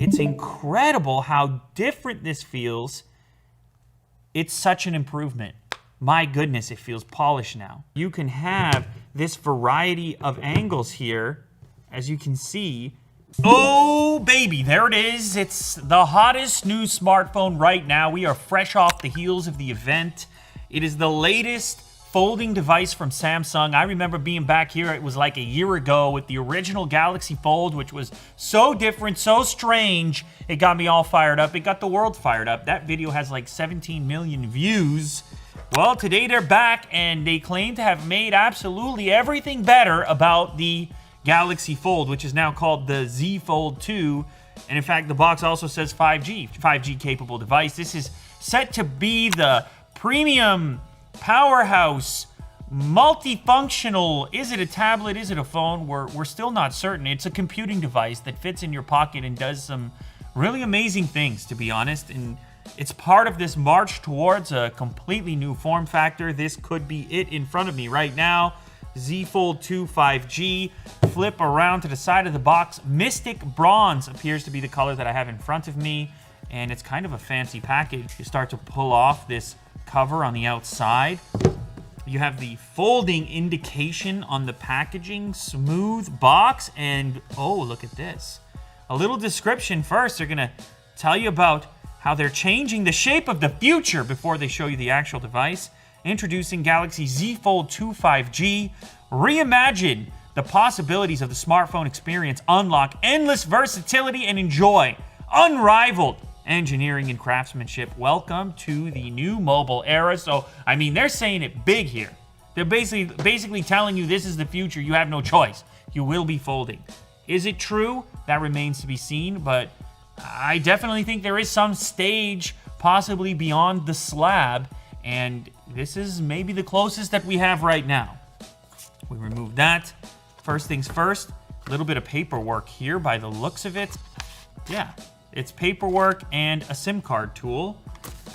It's incredible how different this feels. It's such an improvement. My goodness, it feels polished now. You can have this variety of angles here, as you can see. Oh, baby, there it is. It's the hottest new smartphone right now. We are fresh off the heels of the event. It is the latest folding device from Samsung. I remember being back here, it was like a year ago, with the original Galaxy Fold, which was so different, so strange. It got me all fired up. It got the world fired up. That video has like 17 million views. Well, today they're back, and they claim to have made absolutely everything better about the Galaxy Fold, which is now called the Z Fold 2. And in fact, the box also says 5G capable device. This is set to be the premium powerhouse multifunctional. Is it a tablet? Is it a phone? We're still not certain. It's a computing device that fits in your pocket and does some really amazing things, to be honest. And it's part of this march towards a completely new form factor. This could be it in front of me right now. Z Fold 2 5G. Flip around to the side of the box. Mystic Bronze appears to be the color that I have in front of me. And it's kind of a fancy package. You start to pull off this cover on the outside. You have the folding indication on the packaging. Smooth box. And oh, look at this. A little description first. They're going to tell you about how they're changing the shape of the future before they show you the actual device. Introducing Galaxy Z Fold 2 5G. Reimagine the possibilities of the smartphone experience. Unlock endless versatility and enjoy unrivaled engineering and craftsmanship. Welcome to the new mobile era. So, I mean, they're saying it big here. They're basically telling you this is the future. You have no choice. You will be folding. Is it true? That remains to be seen, but I definitely think there is some stage possibly beyond the slab, and this is maybe the closest that we have right now. We remove that. First things first, a little bit of paperwork here by the looks of it. Yeah, it's paperwork and a SIM card tool,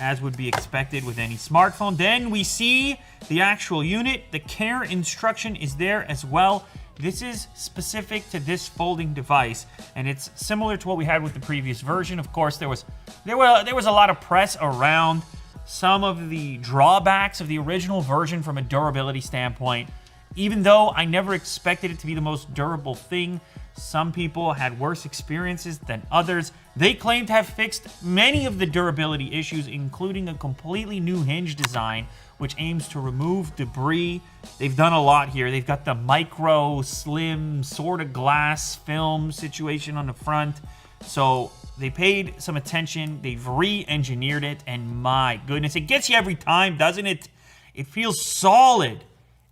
as would be expected with any smartphone. Then we see the actual unit. The care instruction is there as well. This is specific to this folding device, and it's similar to what we had with the previous version. Of course, there was a lot of press around some of the drawbacks of the original version from a durability standpoint. Even though I never expected it to be the most durable thing, some people had worse experiences than others. They claim to have fixed many of the durability issues, including a completely new hinge design, which aims to remove debris. They've done a lot here. They've got the micro, slim, sort of glass film situation on the front. So they paid some attention. They've re-engineered it, and my goodness, it gets you every time, doesn't it? It feels solid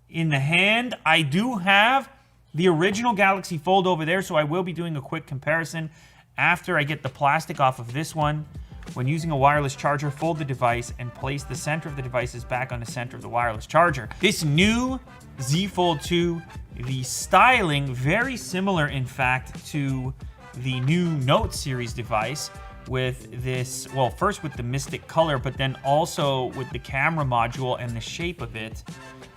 in the hand. I do have the original Galaxy Fold over there, so I will be doing a quick comparison after I get the plastic off of this one. When using a wireless charger, fold the device and place the center of the devices back on the center of the wireless charger. This new Z Fold 2, the styling, very similar in fact to the new Note series device, with this, well, first with the Mystic color, but then also with the camera module and the shape of it.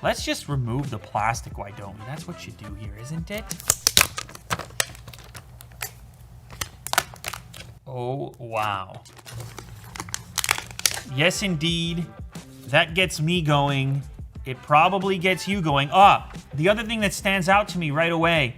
Let's just remove the plastic, why don't we? That's what you do here, isn't it? Oh, wow. Yes, indeed. That gets me going. It probably gets you going. The other thing that stands out to me right away,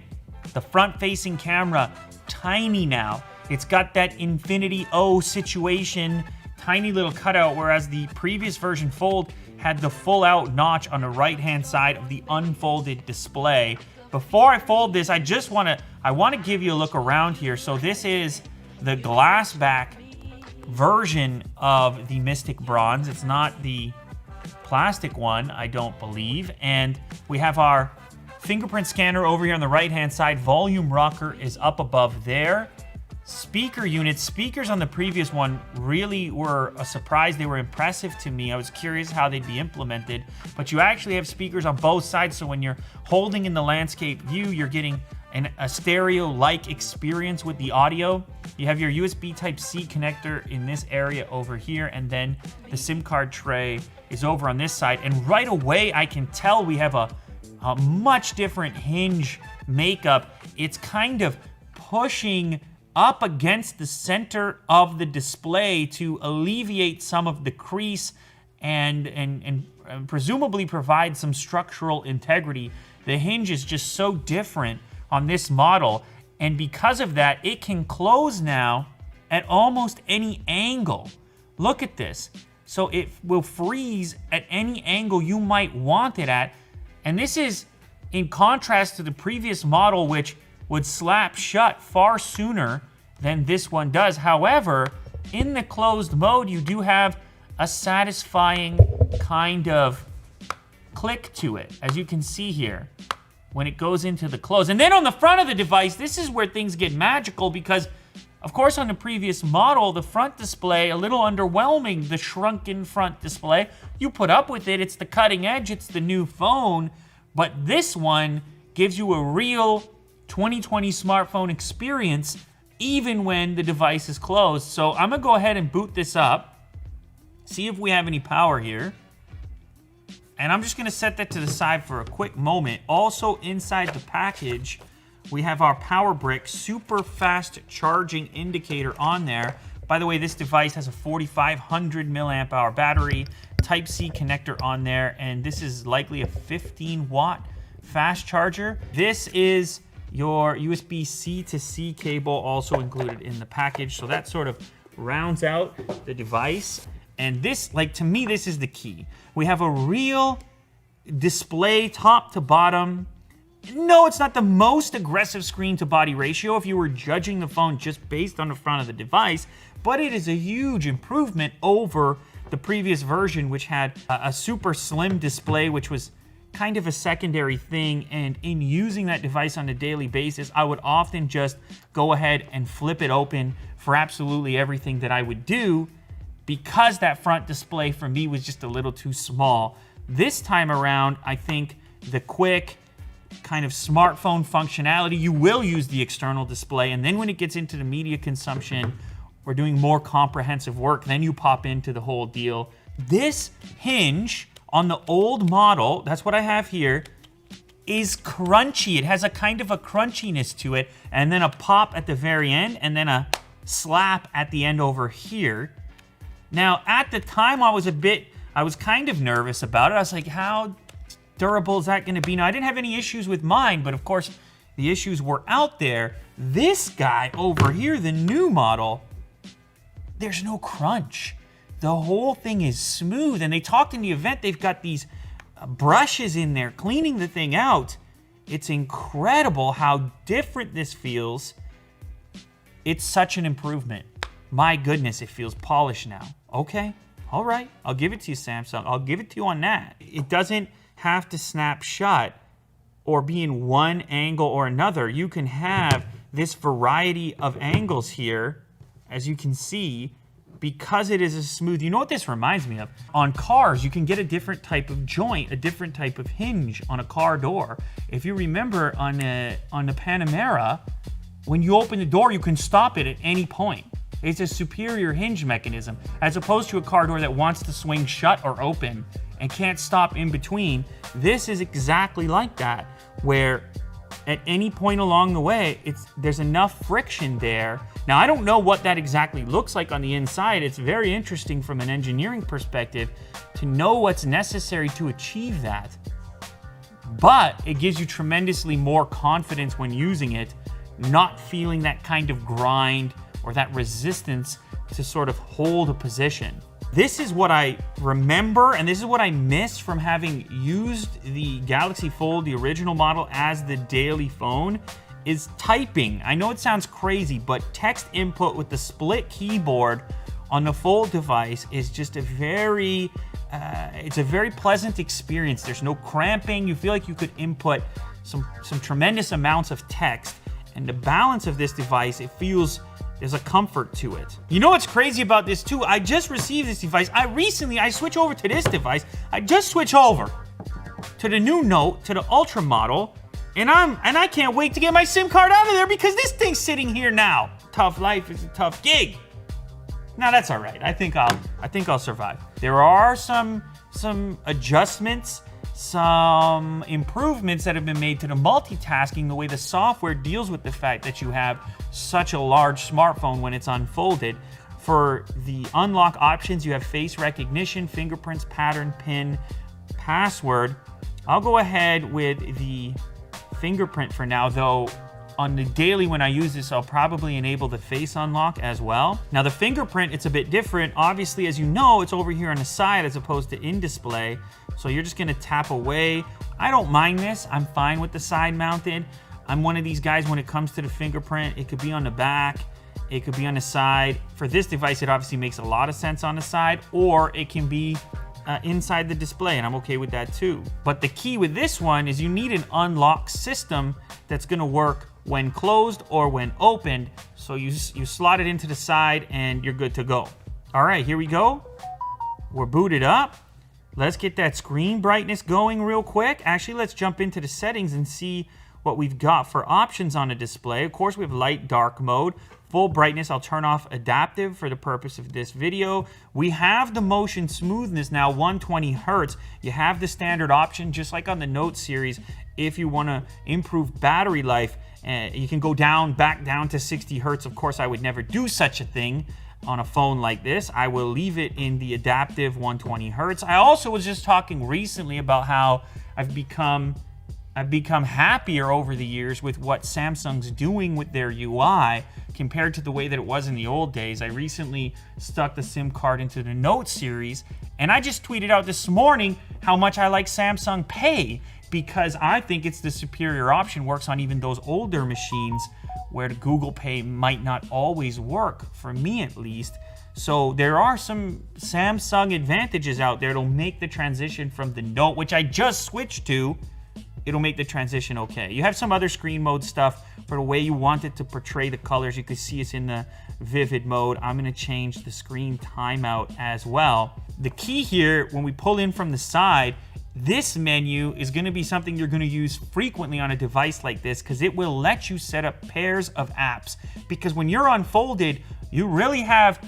the front-facing camera, tiny now. It's got that Infinity O situation, tiny little cutout, whereas the previous version Fold had the full-out notch on the right-hand side of the unfolded display. Before I fold this, I want to give you a look around here. So this is the glass back version of the Mystic Bronze. It's not the plastic one, I don't believe. And we have our fingerprint scanner over here on the right-hand side. Volume rocker is up above there. Speaker units. Speakers on the previous one really were a surprise. They were impressive to me. I was curious how they'd be implemented. But you actually have speakers on both sides, so when you're holding in the landscape view, you're getting a stereo-like experience with the audio. You have your USB Type-C connector in this area over here, and then the SIM card tray is over on this side. And right away, I can tell we have a much different hinge makeup. It's kind of pushing up against the center of the display to alleviate some of the crease and presumably provide some structural integrity. The hinge is just so different on this model, and because of that, it can close now at almost any angle. Look at this. So it will freeze at any angle you might want it at, and this is in contrast to the previous model, which would slap shut far sooner than this one does. However, in the closed mode, you do have a satisfying kind of click to it, as you can see here, when it goes into the close. And then on the front of the device, this is where things get magical because, of course, on the previous model, the front display, a little underwhelming, the shrunken front display. You put up with it, it's the cutting edge, it's the new phone, but this one gives you a real 2020 smartphone experience even when the device is closed. So I'm gonna go ahead and boot this up, see if we have any power here. And I'm just gonna set that to the side for a quick moment. Also inside the package, we have our power brick, super fast charging indicator on there. By the way, this device has a 4,500 milliamp hour battery, Type-C connector on there, and this is likely a 15-watt fast charger. This is your USB-C to C cable also included in the package. So that sort of rounds out the device. And this, like, to me, this is the key. We have a real display top to bottom. No, it's not the most aggressive screen to body ratio if you were judging the phone just based on the front of the device, but it is a huge improvement over the previous version, which had a super slim display, which was kind of a secondary thing. And in using that device on a daily basis, I would often just go ahead and flip it open for absolutely everything that I would do because that front display for me was just a little too small. This time around, I think the quick kind of smartphone functionality, you will use the external display, and then when it gets into the media consumption or doing more comprehensive work, then you pop into the whole deal. This hinge on the old model, that's what I have here, is crunchy. It has a kind of a crunchiness to it, and then a pop at the very end, and then a slap at the end over here. Now, at the time, I was kind of nervous about it. I was like, how durable is that gonna be? Now, I didn't have any issues with mine, but of course, the issues were out there. This guy over here, the new model, there's no crunch. The whole thing is smooth, and they talked in the event, they've got these brushes in there cleaning the thing out. It's incredible how different this feels. It's such an improvement. My goodness, it feels polished now. Okay, all right, I'll give it to you, Samsung. I'll give it to you on that. It doesn't have to snap shut or be in one angle or another. You can have this variety of angles here, as you can see, because it is a smooth. You know what this reminds me of? On cars, you can get a different type of joint, a different type of hinge on a car door. If you remember on the Panamera, when you open the door, you can stop it at any point. It's a superior hinge mechanism, as opposed to a car door that wants to swing shut or open and can't stop in between. This is exactly like that, where at any point along the way, there's enough friction there. Now, I don't know what that exactly looks like on the inside. It's very interesting from an engineering perspective to know what's necessary to achieve that. But it gives you tremendously more confidence when using it, not feeling that kind of grind or that resistance to sort of hold a position. This is what I remember, and this is what I miss from having used the Galaxy Fold, the original model, as the daily phone, is typing. I know it sounds crazy, but text input with the split keyboard on the Fold device is just it's a very pleasant experience. There's no cramping. You feel like you could input some tremendous amounts of text, and the balance of this device, there's a comfort to it. You know what's crazy about this too? I just received this device. I switched over to this device. I just switched over to the new Note, to the Ultra model, and I can't wait to get my SIM card out of there because this thing's sitting here now. Tough life is a tough gig. Now that's all right. I think I'll survive. There are some adjustments some improvements that have been made to the multitasking, the way the software deals with the fact that you have such a large smartphone when it's unfolded. For the unlock options, you have face recognition, fingerprints, pattern, PIN, password. I'll go ahead with the fingerprint for now, though on the daily when I use this, I'll probably enable the face unlock as well. Now the fingerprint, it's a bit different. Obviously, as you know, it's over here on the side as opposed to in display. So you're just gonna tap away. I don't mind this. I'm fine with the side mounted. I'm one of these guys when it comes to the fingerprint. It could be on the back, it could be on the side. For this device, it obviously makes a lot of sense on the side, or it can be inside the display, and I'm okay with that too. But the key with this one is you need an unlock system that's gonna work when closed or when opened. So you slot it into the side and you're good to go. All right, here we go. We're booted up. Let's get that screen brightness going real quick. Actually, let's jump into the settings and see what we've got for options on the display. Of course, we have light, dark mode. Full brightness, I'll turn off adaptive for the purpose of this video. We have the motion smoothness now, 120 hertz. You have the standard option, just like on the Note series. If you wanna improve battery life, you can go back down to 60 hertz. Of course, I would never do such a thing on a phone like this. I will leave it in the adaptive 120 hertz. I also was just talking recently about how I've become happier over the years with what Samsung's doing with their UI compared to the way that it was in the old days. I recently stuck the SIM card into the Note series, and I just tweeted out this morning how much I like Samsung Pay, because I think it's the superior option. Works on even those older machines where the Google Pay might not always work, for me at least. So there are some Samsung advantages out there that'll make the transition from the Note, which I just switched to, it'll make the transition okay. You have some other screen mode stuff for the way you want it to portray the colors. You can see it's in the vivid mode. I'm gonna change the screen timeout as well. The key here, when we pull in from the side, this menu is going to be something you're going to use frequently on a device like this, because it will let you set up pairs of apps. Because when you're unfolded, you really have,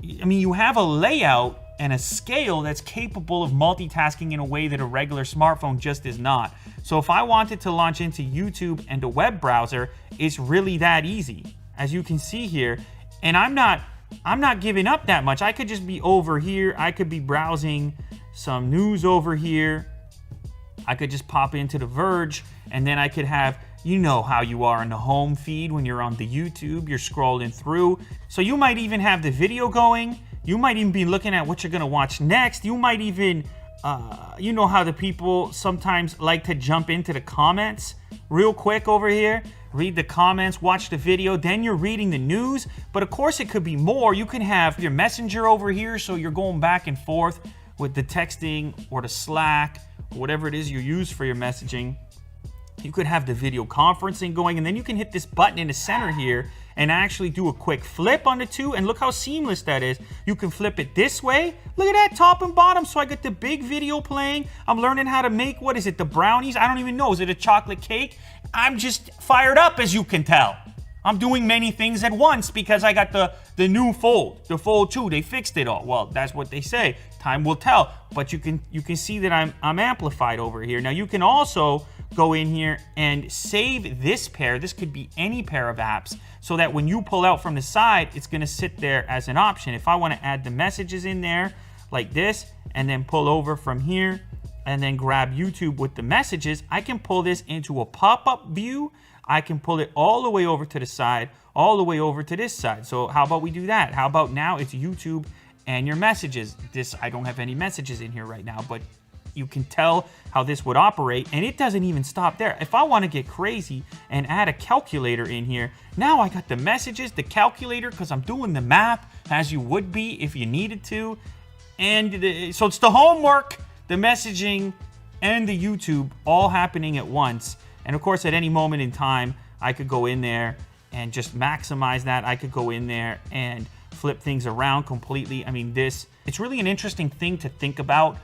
you have a layout and a scale that's capable of multitasking in a way that a regular smartphone just is not. So if I wanted to launch into YouTube and a web browser, it's really that easy, as you can see here. And I'm not giving up that much. I could just be over here. I could be browsing some news over here. I could just pop into The Verge, and then I could have, you know how you are in the home feed when you're on the YouTube, you're scrolling through. So you might even have the video going. You might even be looking at what you're gonna watch next. You might even, you know how the people sometimes like to jump into the comments real quick over here, read the comments, watch the video, then you're reading the news. But of course it could be more. You can have your messenger over here, so you're going back and forth with the texting or the Slack, or whatever it is you use for your messaging. You could have the video conferencing going, and then you can hit this button in the center here and actually do a quick flip on the two, and look how seamless that is. You can flip it this way. Look at that, top and bottom. So I got the big video playing. I'm learning how to make, what is it, the brownies? I don't even know. Is it a chocolate cake? I'm just fired up, as you can tell. I'm doing many things at once because I got the new Fold, the Fold 2. They fixed it all. Well, that's what they say. Time will tell. But you can see that I'm amplified over here. Now you can also go in here and save this pair. This could be any pair of apps, so that when you pull out from the side, it's gonna sit there as an option. If I wanna add the messages in there like this, and then pull over from here, and then grab YouTube with the messages, I can pull this into a pop-up view. I can pull it all the way over to the side, all the way over to this side. So how about we do that? How about now it's YouTube and your messages? I don't have any messages in here right now, but you can tell how this would operate, and it doesn't even stop there. If I want to get crazy and add a calculator in here, now I got the messages, the calculator, because I'm doing the math, as you would be if you needed to. And so it's the homework, the messaging, and the YouTube all happening at once. And of course, at any moment in time, I could go in there and just maximize that. I could go in there and flip things around completely. It's really an interesting thing to think about,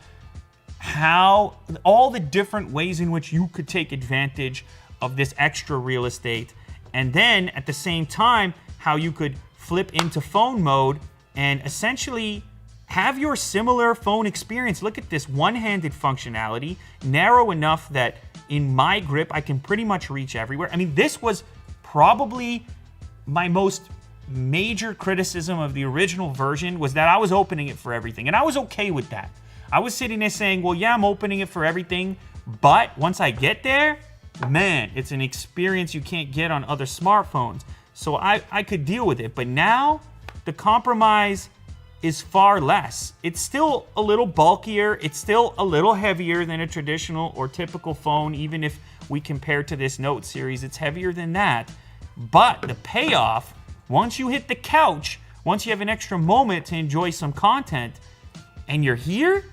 how all the different ways in which you could take advantage of this extra real estate. And then at the same time, how you could flip into phone mode and essentially have your similar phone experience. Look at this one-handed functionality, narrow enough that in my grip, I can pretty much reach everywhere. I mean, this was probably my most major criticism of the original version, was that I was opening it for everything. And I was okay with that. I was sitting there saying, well, yeah, I'm opening it for everything. But once I get there, man, it's an experience you can't get on other smartphones. So I could deal with it. But now, the compromise is far less. It's still a little bulkier. It's still a little heavier than a traditional or typical phone. Even if we compare to this Note series, it's heavier than that. But the payoff, once you hit the couch, once you have an extra moment to enjoy some content, and you're here,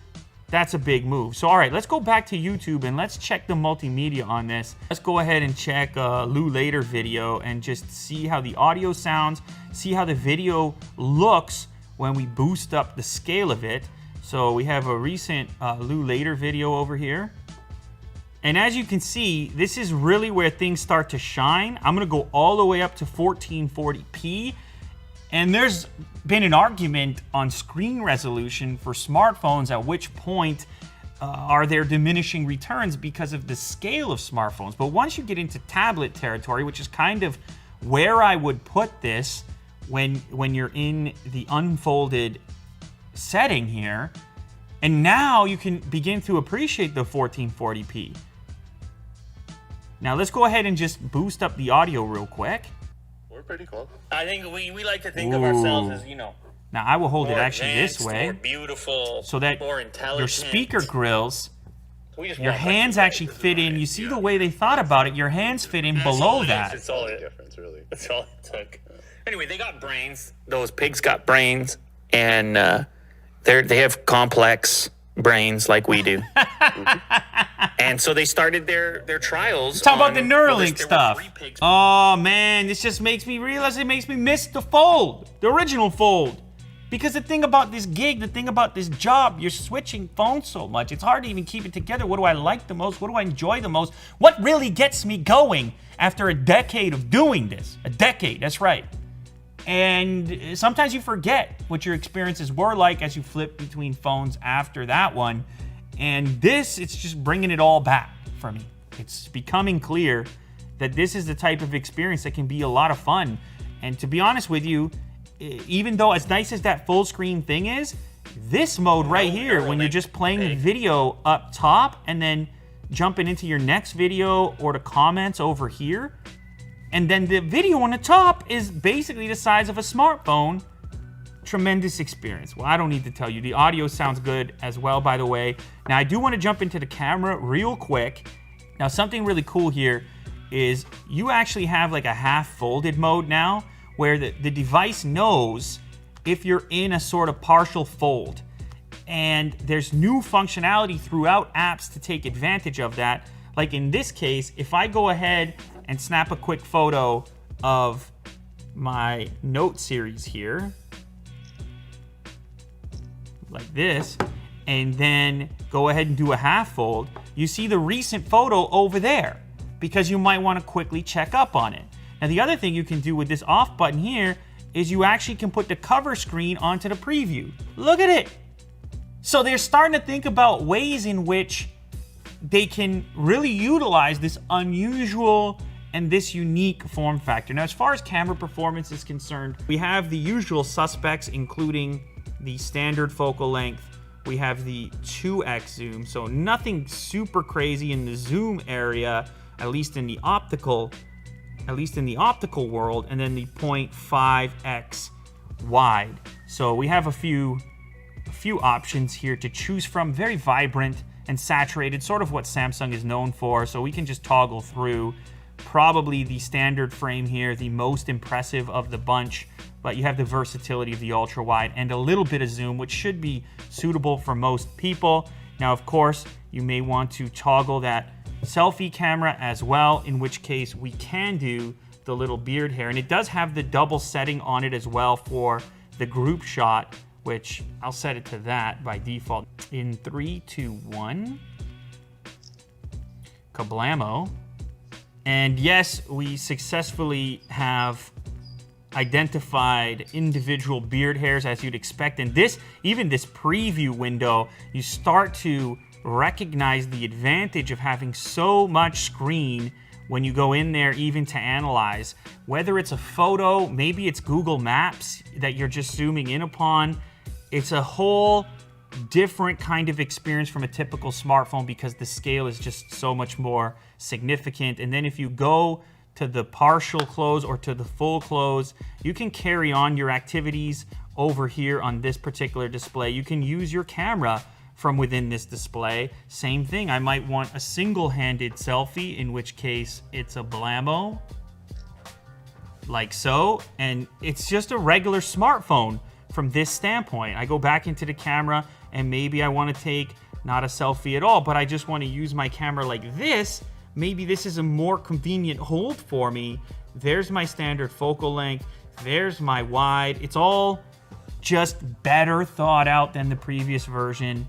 that's a big move. So, all right, let's go back to YouTube and let's check the multimedia on this. Let's go ahead and check Lou Later video and just see how the audio sounds, see how the video looks when we boost up the scale of it. So we have a recent Lou Later video over here. And as you can see, this is really where things start to shine. I'm gonna go all the way up to 1440p. And there's been an argument on screen resolution for smartphones, at which point are there diminishing returns because of the scale of smartphones. But once you get into tablet territory, which is kind of where I would put this when you're in the unfolded setting here, and now you can begin to appreciate the 1440p. Now let's go ahead and just boost up the audio real quick. We're pretty cool. I think we like to think of ourselves as, you know, Now I will hold it more actually this advanced, way, more beautiful, so that more intelligent. your speaker grills, We just your want hands actually fit in. You see the way they thought about it. Your hands fit in below that. That's all it, Difference, really. that's all it took. Anyway, they got brains. Those pigs got brains, and they have complex brains like we do. And so they started their trials. Talk about the on- Neuralink there were stuff. 3 pigs. Oh man, this just makes me realize, it makes me miss the fold, the original fold. Because the thing about this gig, the thing about this job, you're switching phones so much, it's hard to even keep it together. What do I like the most? What do I enjoy the most? What really gets me going after a decade of doing this? A decade, that's right. And sometimes you forget what your experiences were like as you flip between phones after that one. And this, it's just bringing it all back for me. It's becoming clear that this is the type of experience that can be a lot of fun. And to be honest with you, even though as nice as that full screen thing is, this mode right here, when you're just playing the video up top and then jumping into your next video or the comments over here, and then the video on the top is basically the size of a smartphone. Tremendous experience. Well, I don't need to tell you. The audio sounds good as well, by the way. Now, I do want to jump into the camera real quick. Now, something really cool here is you actually have like a half-folded mode now, where the device knows if you're in a sort of partial fold. And there's new functionality throughout apps to take advantage of that. Like in this case, if I go ahead and snap a quick photo of my Note series here, like this, and then go ahead and do a half fold, you see the recent photo over there, because you might want to quickly check up on it. Now, the other thing you can do with this off button here is you actually can put the cover screen onto the preview. Look at it. So they're starting to think about ways in which they can really utilize this unusual and this unique form factor. Now, as far as camera performance is concerned, we have the usual suspects, including the standard focal length. We have the 2x zoom, so nothing super crazy in the zoom area, at least in the optical world, and then the 0.5x wide. So we have a few options here to choose from. Very vibrant and saturated, sort of what Samsung is known for. So we can just toggle through. Probably the standard frame here, the most impressive of the bunch, but you have the versatility of the ultra wide and a little bit of zoom, which should be suitable for most people. Now, of course, you may want to toggle that selfie camera as well, in which case we can do the little beard hair. And it does have the double setting on it as well for the group shot, which I'll set it to that by default. In 3, 2, 1. Kablamo. And yes, we successfully have identified individual beard hairs as you'd expect. And this, even this preview window, you start to recognize the advantage of having so much screen when you go in there even to analyze. Whether it's a photo, maybe it's Google Maps that you're just zooming in upon. It's a whole different kind of experience from a typical smartphone because the scale is just so much more significant. And then if you go to the partial close or to the full close, you can carry on your activities over here on this particular display. You can use your camera from within this display. Same thing, I might want a single-handed selfie, in which case it's a blammo, like so, and it's just a regular smartphone from this standpoint. I go back into the camera and maybe I want to take not a selfie at all, but I just want to use my camera like this. Maybe this is a more convenient hold for me. There's my standard focal length. There's my wide. It's all just better thought out than the previous version.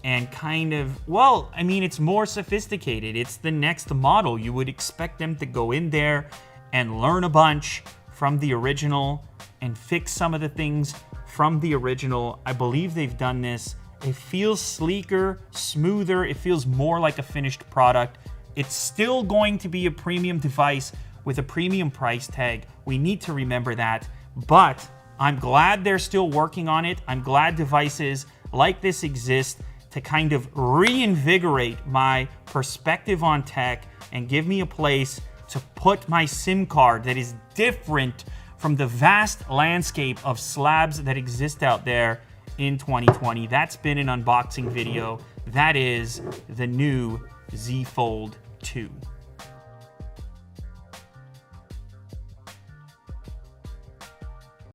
And kind of, well, I mean, it's more sophisticated. It's the next model. You would expect them to go in there and learn a bunch from the original and fix some of the things from the original. I believe they've done this. It feels sleeker, smoother. It feels more like a finished product. It's still going to be a premium device with a premium price tag. We need to remember that. But I'm glad they're still working on it. I'm glad devices like this exist to kind of reinvigorate my perspective on tech and give me a place to put my SIM card that is different from the vast landscape of slabs that exist out there in 2020. That's been an unboxing video. That is the new Z Fold 2.